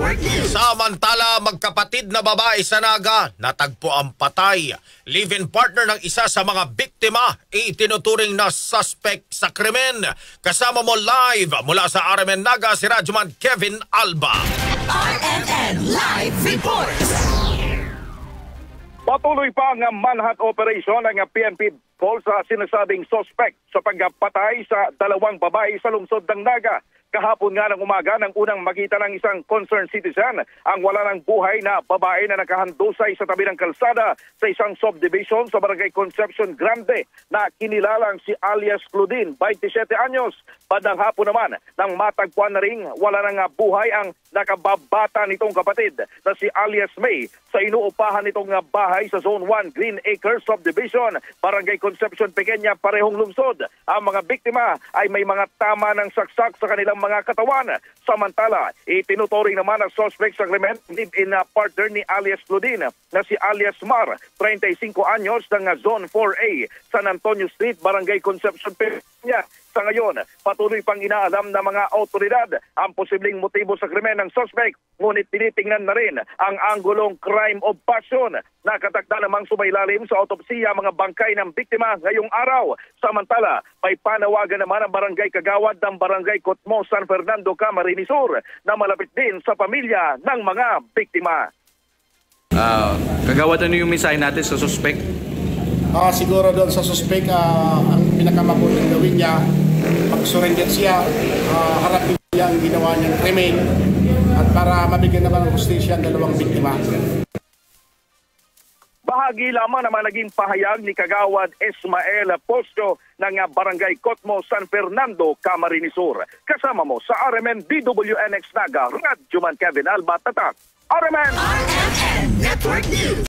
Network News. Samantala, magkapatid na babae sa Naga natagpo ang patay. Live-in partner ng isa sa mga biktima, itinuturing na suspect sa krimen. Kasama mo live mula sa RMN Naga si Radyoman Kevin Alba. RMN Live Reports. Patuloy pa ang manhunt operation ng PNP sa sinasabing suspect sa pagpatay sa dalawang babae sa lungsod ng Naga. Kahapon nga ng umaga nang unang makita ng isang concerned citizen ang wala ng buhay na babae na nakahandusay sa tabi ng kalsada sa isang subdivision sa Barangay Concepcion Grande na kinilalang si alias Claudine, 27 anyos. Bandang hapon naman nang matagpuan na ring wala ng buhay ang nakababata nitong kapatid na si alias May sa inuupahan nitong bahay sa Zone 1 Green Acres Subdivision, Barangay Concepcion Pequeña, parehong lungsod. Ang mga biktima ay may mga tama ng saksak sa kanilang mga katawan. Samantala, itinuturing naman ang suspect sa krimen live-in partner ni alias Claudine na si alias Mar, 35 anyos ng Zone 4A, San Antonio Street, Barangay Concepcion Pequeña. Sa ngayon, patuloy pang inaalam ng mga otoridad ang posibleng motibo sa krimen ng suspect, ngunit tinitingnan na rin ang anggulong crime of passion. Nakatakda namang sumailalim sa autopsiya mga bangkay ng biktima ngayong araw. Samantala, may panawagan naman ang Barangay Kagawad ng Barangay Cotmo, San Fernando, Camarines Sur na malapit din sa pamilya ng mga biktima. Kagawad, ano yung mensahe natin sa suspect? Siguro doon sa suspect, ang pinakamabuting gawin niya, mag-surrender siya, harapin niya ang ginawa niyang krimen at para mabigyan naman ng hustisya ang dalawang biktima. Bahagi lamang naman naging pahayag ni Kagawad Ismael Posto ng Barangay Cotmo, San Fernando, Camarines Sur. Kasama mo sa RMN DWNX Naga, Radyoman Kevin Alba, Tatak, RMN RMN Network News.